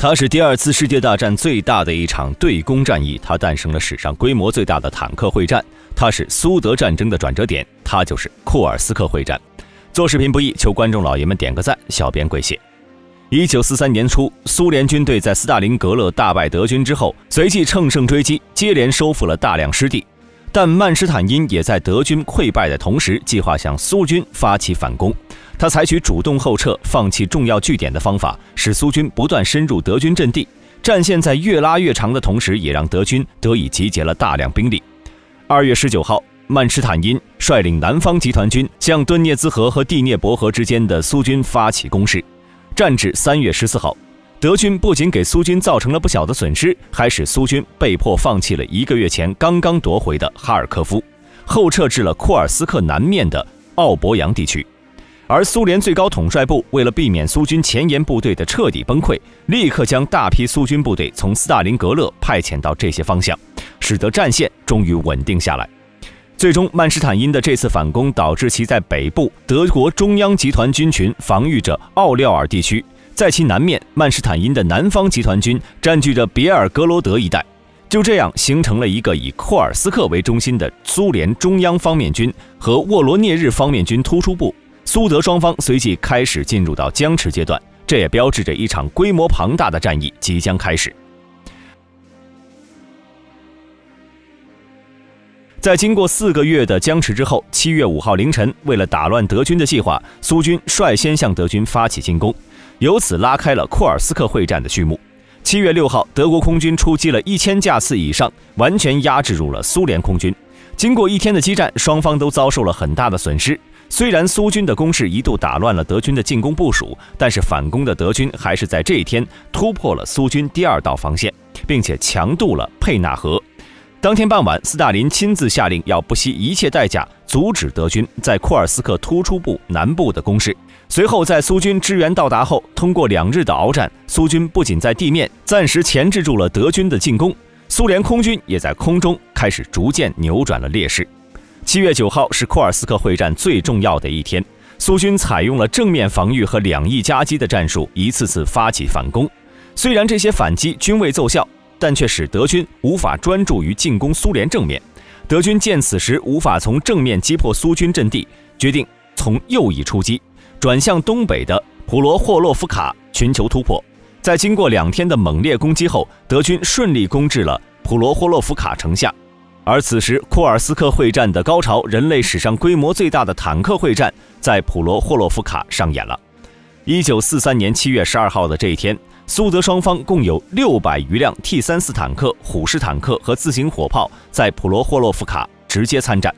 它是第二次世界大战最大的一场对攻战役，它诞生了史上规模最大的坦克会战，它是苏德战争的转折点，它就是库尔斯克会战。做视频不易，求观众老爷们点个赞，小编跪谢。1943年初，苏联军队在斯大林格勒大败德军之后，随即乘胜追击，接连收复了大量失地。但曼施坦因也在德军溃败的同时，计划向苏军发起反攻。他采取主动后撤、放弃重要据点的方法，使苏军不断深入德军阵地，战线在越拉越长的同时，也让德军得以集结了大量兵力。2月19号，曼施坦因率领南方集团军向顿涅茨河和第聂伯河之间的苏军发起攻势。战至3月14号，德军不仅给苏军造成了不小的损失，还使苏军被迫放弃了1个月前刚刚夺回的哈尔科夫，后撤至了库尔斯克南面的奥博扬地区。而苏联最高统帅部为了避免苏军前沿部队的彻底崩溃，立刻将大批苏军部队从斯大林格勒派遣到这些方向，使得战线终于稳定下来。最终，曼施坦因的这次反攻导致其在北部德国中央集团军群防御着奥廖尔地区，在其南面，曼施坦因的南方集团军占据着别尔格罗德一带。就这样形成了一个以库尔斯克为中心的苏联中央方面军和沃罗涅日方面军突出部。苏德双方随即开始进入到僵持阶段，这也标志着一场规模庞大的战役即将开始。在经过4个月的僵持之后，7月5号凌晨，为了打乱德军的计划，苏军率先向德军发起进攻，由此拉开了库尔斯克会战的序幕。7月6号，德国空军出击了1000架次以上，完全压制住了苏联空军。经过1天的激战，双方都遭受了很大的损失。虽然苏军的攻势一度打乱了德军的进攻部署，但是反攻的德军还是在这一天突破了苏军第2道防线，并且强渡了佩纳河。当天傍晚，斯大林亲自下令要不惜一切代价阻止德军在库尔斯克突出部南部的攻势。随后在苏军支援到达后，通过2日的鏖战，苏军不仅在地面暂时钳制住了德军的进攻，苏联空军也在空中开始逐渐扭转了劣势。7月9号是库尔斯克会战最重要的一天，苏军采用了正面防御和2翼夹击的战术，一次次发起反攻。虽然这些反击均未奏效，但却使德军无法专注于进攻苏联正面。德军见此时无法从正面击破苏军阵地，决定从右翼出击，转向东北的普罗霍洛夫卡寻求突破。在经过2天的猛烈攻击后，德军顺利攻至了普罗霍洛夫卡城下。而此时，库尔斯克会战的高潮，人类史上规模最大的坦克会战，在普罗霍洛夫卡上演了。1943年7月12号的这一天，苏德双方共有600余辆 T-34坦克、虎式坦克和自行火炮在普罗霍洛夫卡直接参战。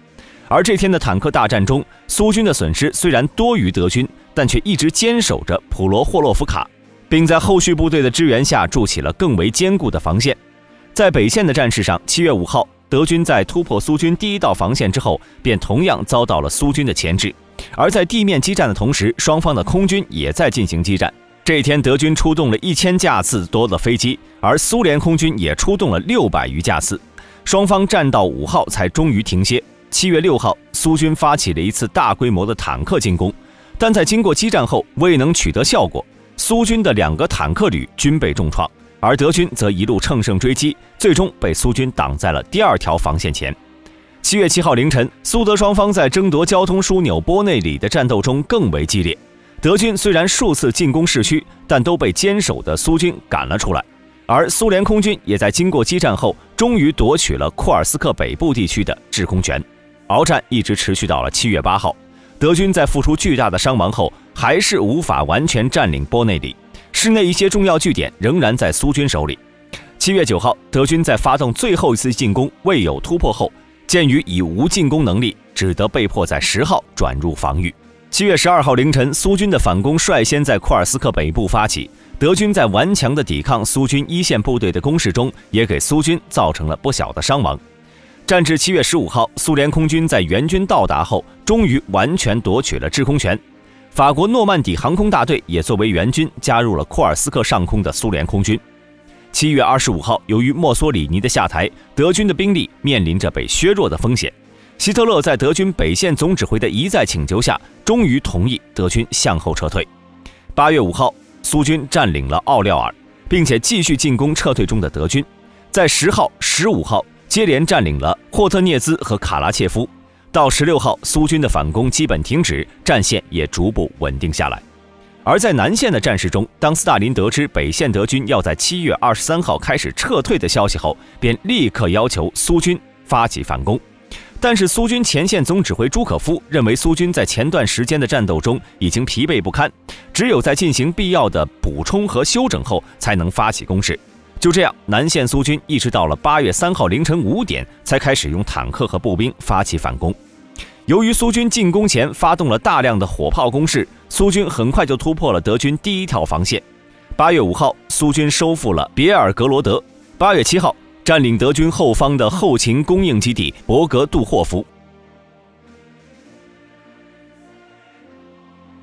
而这天的坦克大战中，苏军的损失虽然多于德军，但却一直坚守着普罗霍洛夫卡，并在后续部队的支援下筑起了更为坚固的防线。在北线的战事上，7月5号，德军在突破苏军第1道防线之后，便同样遭到了苏军的钳制。而在地面激战的同时，双方的空军也在进行激战。这一天，德军出动了1000架次多的飞机，而苏联空军也出动了600余架次。双方战到5号才终于停歇。7月6号，苏军发起了一次大规模的坦克进攻，但在经过激战后未能取得效果，苏军的2个坦克旅均被重创。而德军则一路乘胜追击，最终被苏军挡在了第2条防线前。7月7号凌晨，苏德双方在争夺交通枢纽波内里的战斗中更为激烈。德军虽然数次进攻市区，但都被坚守的苏军赶了出来。而苏联空军也在经过激战后，终于夺取了库尔斯克北部地区的制空权。鏖战一直持续到了7月8号，德军在付出巨大的伤亡后，还是无法完全占领波内里。市内一些重要据点仍然在苏军手里。7月9号，德军在发动最后一次进攻未有突破后，鉴于已无进攻能力，只得被迫在10号转入防御。7月12号凌晨，苏军的反攻率先在库尔斯克北部发起，德军在顽强地抵抗苏军一线部队的攻势中，也给苏军造成了不小的伤亡。战至7月15号，苏联空军在援军到达后，终于完全夺取了制空权。法国诺曼底航空大队也作为援军加入了库尔斯克上空的苏联空军。7月25号，由于墨索里尼的下台，德军的兵力面临着被削弱的风险。希特勒在德军北线总指挥的一再请求下，终于同意德军向后撤退。8月5号，苏军占领了奥廖尔。并且继续进攻撤退中的德军。在10号、15号接连占领了霍特涅兹和卡拉切夫。到16号，苏军的反攻基本停止，战线也逐步稳定下来。而在南线的战事中，当斯大林得知北线德军要在7月23号开始撤退的消息后，便立刻要求苏军发起反攻。但是苏军前线总指挥朱可夫认为苏军在前段时间的战斗中已经疲惫不堪，只有在进行必要的补充和休整后才能发起攻势。就这样，南线苏军一直到了8月3号凌晨5点才开始用坦克和步兵发起反攻。由于苏军进攻前发动了大量的火炮攻势，苏军很快就突破了德军第一条防线。8月5号，苏军收复了别尔格罗德。8月7号，占领德军后方的后勤供应基地博格杜霍夫。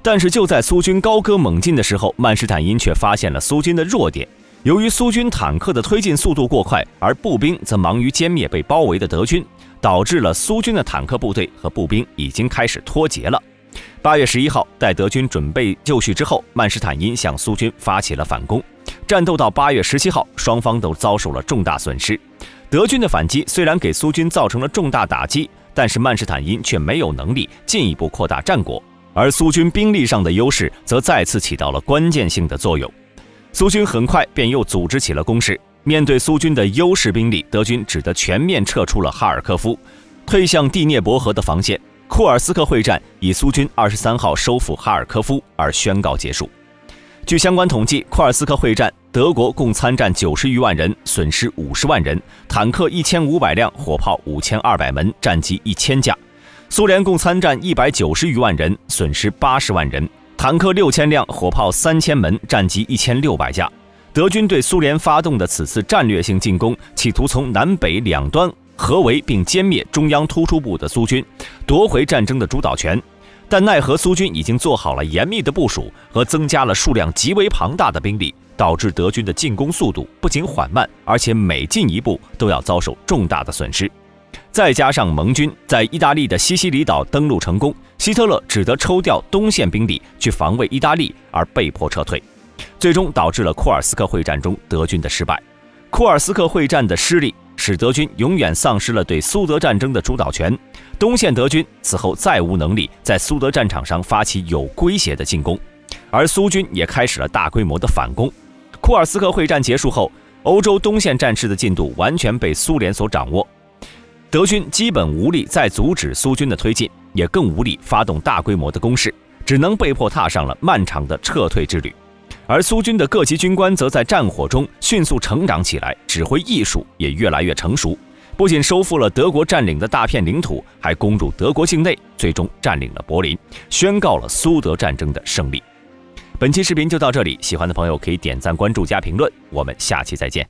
但是就在苏军高歌猛进的时候，曼施坦因却发现了苏军的弱点。由于苏军坦克的推进速度过快，而步兵则忙于歼灭被包围的德军，导致了苏军的坦克部队和步兵已经开始脱节了。8月11号，待德军准备就绪之后，曼施坦因向苏军发起了反攻。战斗到8月17号，双方都遭受了重大损失。德军的反击虽然给苏军造成了重大打击，但是曼施坦因却没有能力进一步扩大战果，而苏军兵力上的优势则再次起到了关键性的作用。苏军很快便又组织起了攻势。面对苏军的优势兵力，德军只得全面撤出了哈尔科夫，退向第聂伯河的防线。库尔斯克会战以苏军23号收复哈尔科夫而宣告结束。据相关统计，库尔斯克会战德国共参战90余万人，损失50万人，坦克1500辆，火炮5200门，战机1000架；苏联共参战190余万人，损失80万人，坦克6000辆，火炮3000门，战机1600架。德军对苏联发动的此次战略性进攻，企图从南北两端合围并歼灭中央突出部的苏军，夺回战争的主导权。但奈何苏军已经做好了严密的部署和增加了数量极为庞大的兵力，导致德军的进攻速度不仅缓慢，而且每进一步都要遭受重大的损失。再加上盟军在意大利的西西里岛登陆成功，希特勒只得抽调东线兵力去防卫意大利，而被迫撤退，最终导致了库尔斯克会战中德军的失败。库尔斯克会战的失利使德军永远丧失了对苏德战争的主导权，东线德军此后再无能力在苏德战场上发起有规胁的进攻，而苏军也开始了大规模的反攻。库尔斯克会战结束后，欧洲东线战事的进度完全被苏联所掌握，德军基本无力再阻止苏军的推进，也更无力发动大规模的攻势，只能被迫踏上了漫长的撤退之旅。而苏军的各级军官则在战火中迅速成长起来，指挥艺术也越来越成熟，不仅收复了德国占领的大片领土，还攻入德国境内，最终占领了柏林，宣告了苏德战争的胜利。本期视频就到这里，喜欢的朋友可以点赞、关注、加评论，我们下期再见。